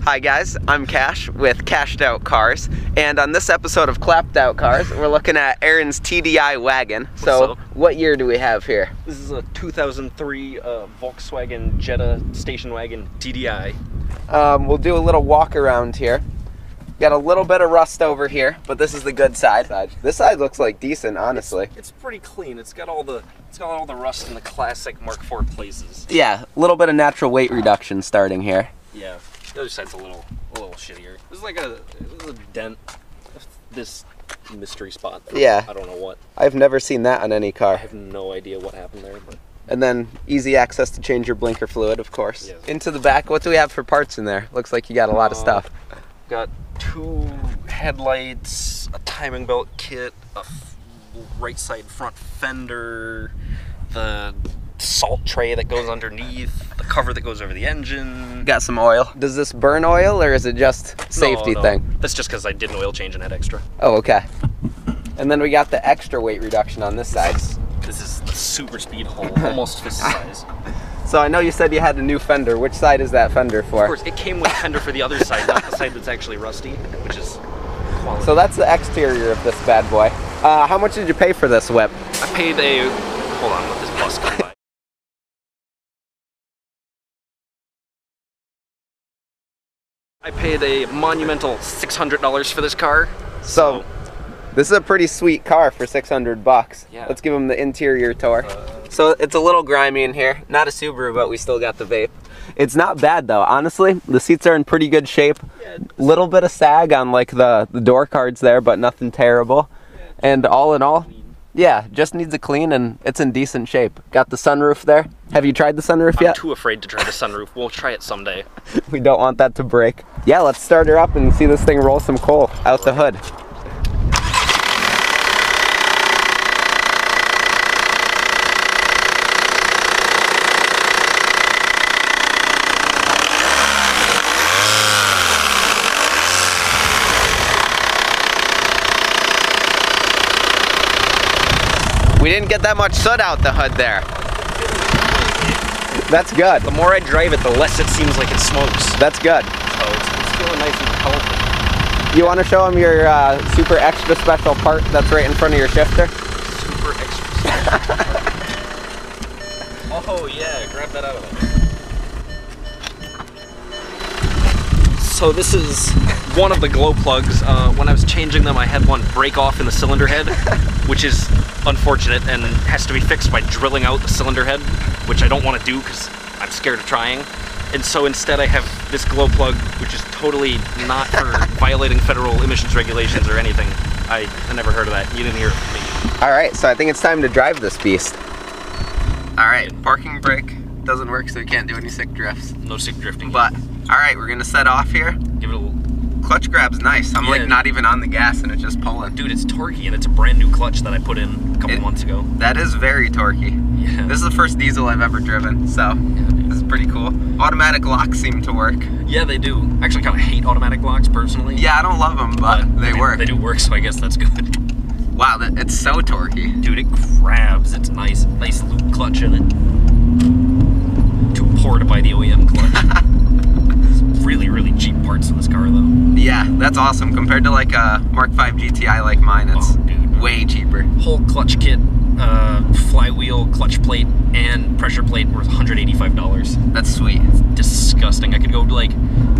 Hi guys, I'm Cash with CashedOutCars, and on this episode of Clapped Out Cars, we're looking at Aaron's TDI Wagon. So, what year do we have here? This is a 2003 Volkswagen Jetta station wagon TDI. We'll do a little walk around here. Got a little bit of rust over here, but this is the good side. This side looks like decent, honestly. It's pretty clean. It's got all the rust in the classic Mark IV places. Yeah, a little bit of natural weight reduction starting here. Yeah, the other side's a little shittier. This is like a dent. This mystery spot. Yeah. I don't know what. I've never seen that on any car. I have no idea what happened there, but. And then easy access to change your blinker fluid, of course. Yes. Into the back, what do we have for parts in there? Looks like you got a lot of stuff. Got 2 headlights, a timing belt kit, a right side front fender, the salt tray that goes underneath, the cover that goes over the engine. Got some oil. Does this burn oil or is it just safety thing? That's just because I did an oil change and had extra. Oh, okay. And then we got the extra weight reduction on this side. This is the super speed hull, almost fist size. So I know you said you had a new fender. Which side is that fender for? Of course, it came with fender for the other side, not the side that's actually rusty, which is quality. So that's the exterior of this bad boy. How much did you pay for this whip? I paid a... Hold on, let this bus come by. I paid a monumental $600 for this car. So this is a pretty sweet car for 600 bucks. Yeah. Let's give him the interior tour. So it's a little grimy in here. Not a Subaru, but we still got the vape. It's not bad though, honestly. The seats are in pretty good shape. Little bit of sag on like the door cards there, but nothing terrible. And all in all, yeah, just needs a clean and it's in decent shape. Got the sunroof there. Have you tried the sunroof yet? I'm too afraid to try the sunroof. We'll try it someday. We don't want that to break. Yeah, let's start her up and see this thing roll some coal out the hood. We didn't get that much soot out the hood there. That's good. The more I drive it, the less it seems like it smokes. That's good. So it's feeling nice and healthy. You want to show them your super extra special part that's right in front of your shifter? Super extra special part. Oh yeah, grab that out of there. So this is one of the glow plugs. When I was changing them, I had one break off in the cylinder head, which is unfortunate and has to be fixed by drilling out the cylinder head, which I don't want to do because I'm scared of trying. And so instead I have this glow plug, which is totally not for violating federal emissions regulations or anything. I never heard of that. You didn't hear it from me. All right, so I think it's time to drive this beast. All right, parking brake doesn't work, so we can't do any sick drifts. No sick drifting. But, all right, we're gonna set off here. Give it a little... Clutch grab's nice. I'm like not even on the gas and it's just pulling. Dude, it's torquey and it's a brand new clutch that I put in a couple months ago. That is very torquey. Yeah. This is the first diesel I've ever driven, so this is pretty cool. Automatic locks seem to work. Yeah, they do. I actually kind of hate automatic locks personally. Yeah, I don't love them, but they work. They do work, so I guess that's good. Wow, it's so torquey. Dude, it grabs. It's nice loop clutch in it. Too poor to buy the OEM clutch. Really cheap parts in this car though. Yeah, that's awesome. Compared to like a Mark V GTI like mine, it's way cheaper. Whole clutch kit, flywheel, clutch plate, and pressure plate worth $185. That's sweet. It's disgusting. I could go like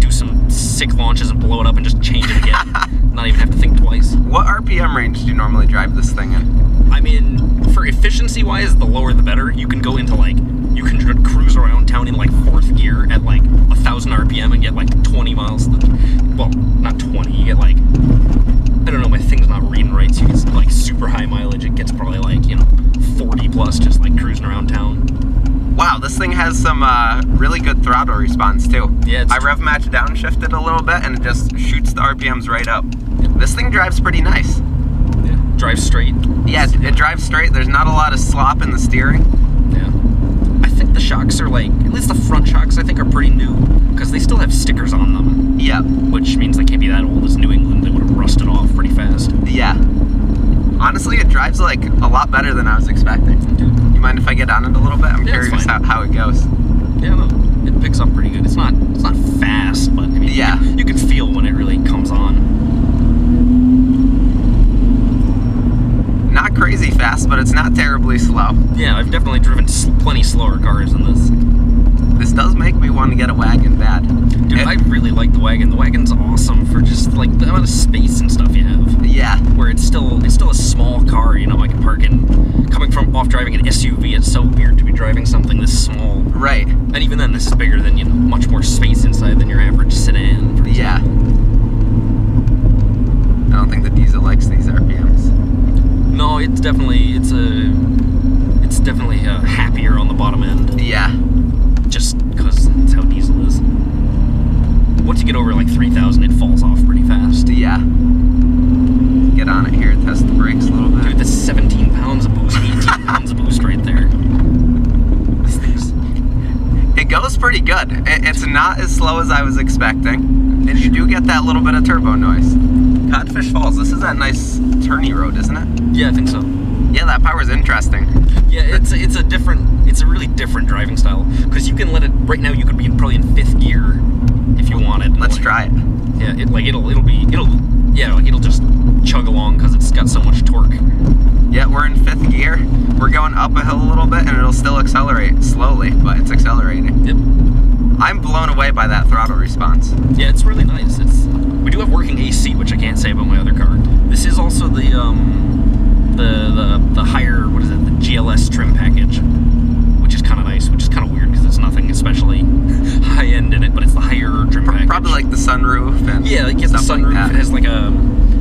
do some sick launches and blow it up and just change it again. Not even have to think twice. What RPM range do you normally drive this thing in? I mean, for efficiency wise, the lower the better. You can go into like, you can cruise around town in like 4th gear at like 1,000 RPM and get like 20 miles. Well, not 20, you get like, I don't know, my thing's not reading right, so you get like super high mileage. It gets probably like, you know, 40 plus just like cruising around town. Wow, this thing has some really good throttle response too. Yeah, I rev match downshifted a little bit and it just shoots the RPMs right up. This thing drives pretty nice. Yeah, drives straight. Yeah, it drives straight. There's not a lot of slop in the steering. Yeah. I think the shocks are like, at least the front shocks I think are pretty new because they still have stickers on them. Yeah. Which means they can't be that old. As New England, they would have rusted off pretty fast. Yeah. Honestly, it drives like a lot better than I was expecting. Dude. You mind if I get on it a little bit? I'm curious how it goes. Yeah, no, it picks up pretty good. It's not fast, but I mean, yeah, terribly slow. Yeah, I've definitely driven plenty slower cars than this. This does make me want to get a wagon bad. Dude, I really like the wagon. The wagon's awesome for just like the amount of space and stuff you have. Yeah. Where it's still a small car, you know, I can park in. Coming from off driving an SUV, it's so weird to be driving something this small. Right. And even then, this is bigger than, you know, much more space inside than your average sedan. For yeah. I don't think the diesel likes these RPMs. No, it's definitely happier on the bottom end. Yeah. Just because that's how diesel is. Once you get over like 3,000, it falls off pretty fast. Yeah. Get on it here, test the brakes a little bit. Dude, that's 17 pounds of boost, 18 pounds of boost right there. This thing's... It goes pretty good. It's not as slow as I was expecting. And you do get that little bit of turbo noise. Codfish Falls, this is that nice turny road, isn't it? Yeah, I think so. Yeah, that power's interesting. Yeah, it's a really different driving style, because you can let it, right now you could be probably in 5th gear if you wanted. Let's try it. Yeah, it'll just chug along because it's got so much torque. Yeah, we're in 5th gear. We're going up a hill a little bit and it'll still accelerate slowly, but it's accelerating. Yep. I'm blown away by that throttle response. Yeah, it's really nice. We do have working AC, which I can't say about my other car. This is also the higher, what is it, the GLS trim package, which is kind of nice, which is kind of weird because it's nothing especially high end in it, but it's the higher trim package. Probably like the sunroof and yeah, like the sunroof. Like it has like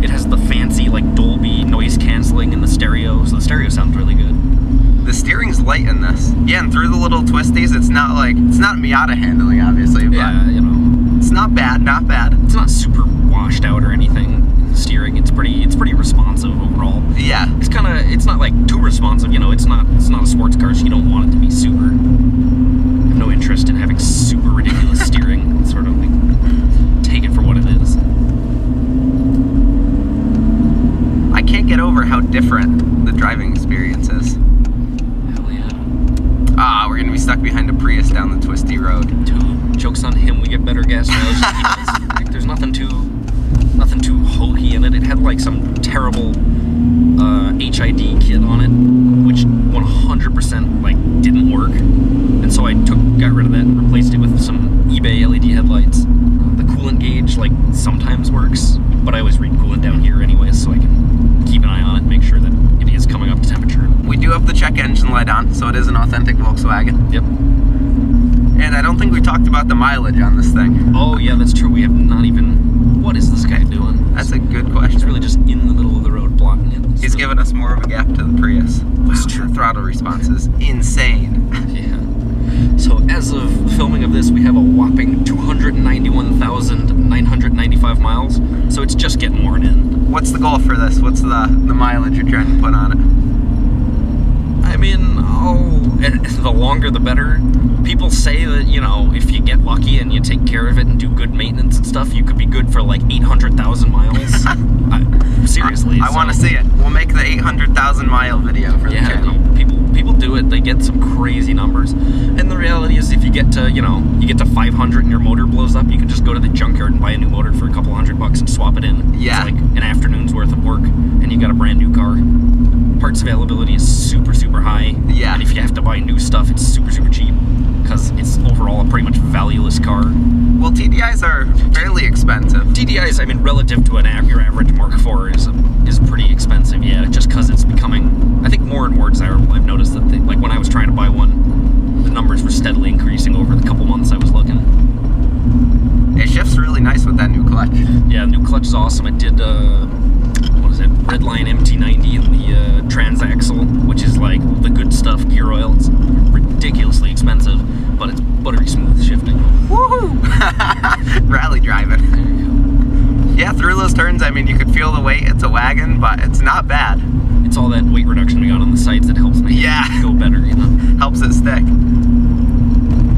it has the fancy like Dolby noise canceling in the stereo, so the stereo sounds really good. The steering's light in this. Yeah, and through the little twisties, it's not Miata handling, obviously, but yeah, you know, it's not bad, not bad. It's not super washed out or anything. Steering, it's pretty responsive overall. Yeah. It's not like too responsive, you know, it's not a sports car, so you don't want it to be super. I have no interest in having super ridiculous steering. It's sort of like, take it for what it is. I can't get over how different the driving experience is. Hell yeah. Ah, we're gonna be stuck behind a Prius down the twisty road. Dude, joke's on him, we get better gas mileage than he does. Like, there's nothing too hokey in it. It had like some terrible HID kit on it, which 100% like didn't work, and so I got rid of that and replaced it with some eBay LED headlights. The coolant gauge like sometimes works, but I always read coolant down here anyways, so I can keep an eye on it and make sure that it is coming up to temperature. We do have the check engine light on, so it is an authentic Volkswagen. Yep. And I don't think we talked about the mileage on this thing. Oh yeah, that's true. We have not even... What is this guy doing? That's a good question. He's really just in the middle of the road blocking it. He's giving us more of a gap to the Prius. That's true. The throttle response is insane. Yeah. So as of filming of this, we have a whopping 291,995 miles. So it's just getting worn in. What's the goal for this? What's the mileage you're trying to put on it? I mean, the longer the better. People say that, you know, if you get lucky and you take care of it and do good maintenance and stuff, you could be good for like 800,000 miles. Seriously. I want to see it. We'll make the 800,000 mile video for the channel. People do it. They get some crazy numbers. And the reality is, if you get to, you know, you get to 500 and your motor blows up, you can just go to the junkyard and buy a new motor for a couple $100 and swap it in. Yeah. It's like an afternoon's worth of work, and you got a brand new car. Parts availability is super, super high. Yeah. And if you have to buy new stuff, it's super, super cheap, because it's overall a pretty much valueless car. Well, TDIs are fairly expensive. TDIs, I mean, relative to your average Mark IV is pretty expensive, yeah, just because it's becoming, I think, more and more desirable. I've noticed that, like, when I was trying to buy one, the numbers were steadily increasing over the couple months I was looking. It shifts really nice with that new clutch. Yeah, the new clutch is awesome. It did, what is it, Redline MT90 and the transaxle, which is like the good stuff gear oil. It's ridiculously expensive, but it's buttery smooth shifting. Woohoo! Rally driving. Yeah, through those turns, I mean, you could feel the weight. It's a wagon, but it's not bad. It's all that weight reduction we got on the sides that helps me go better, you know? Helps it stick.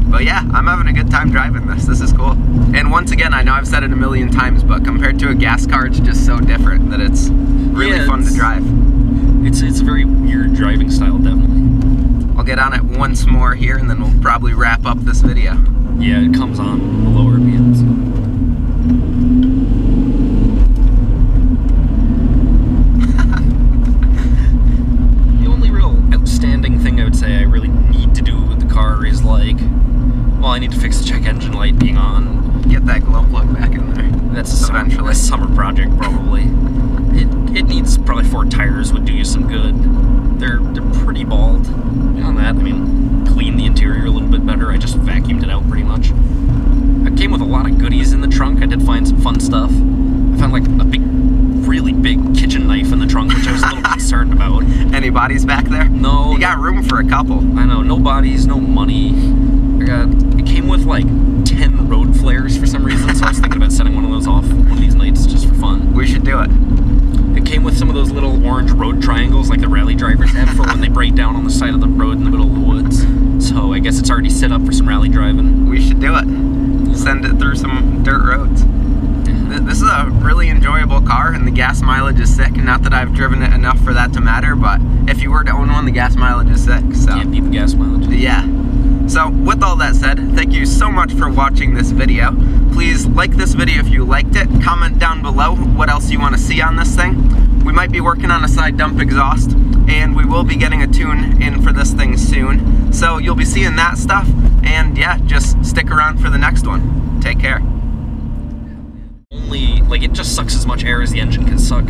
But yeah, I'm having a good time driving this. This is cool. And once again, I know I've said it a million times, but compared to a gas car, it's just so different that it's really fun to drive. It's a very weird driving style, definitely. I'll get on it once more here, and then we'll probably wrap up this video. Yeah, it comes on the lower RPMs. a summer project probably. It needs probably 4 tires, would do you some good. They're pretty bald. Beyond that, I mean, clean the interior a little bit better. I just vacuumed it out pretty much. It came with a lot of goodies in the trunk. I did find some fun stuff. I found like a really big kitchen knife in the trunk, which I was a little concerned about. Any bodies back there? No. You got room for a couple. I know, no bodies, no money. It came with like 10 road flares for some reason, so I was thinking about setting one of those off one of these nights just for fun. We should do it. It came with some of those little orange road triangles like the rally drivers have for when they break down on the side of the road in the middle of the woods. So I guess it's already set up for some rally driving. We should do it. Send it through some dirt roads. This is a really enjoyable car, and the gas mileage is sick. Not that I've driven it enough for that to matter, but if you were to own one, the gas mileage is sick. So can't beat the gas mileage. Yeah. So with all that said, thank you so much for watching this video. Please like this video if you liked it. Comment down below what else you want to see on this thing. We might be working on a side dump exhaust, and we will be getting a tune in for this thing soon. So you'll be seeing that stuff, and yeah, just stick around for the next one. Take care. Only, like, it just sucks as much air as the engine can suck.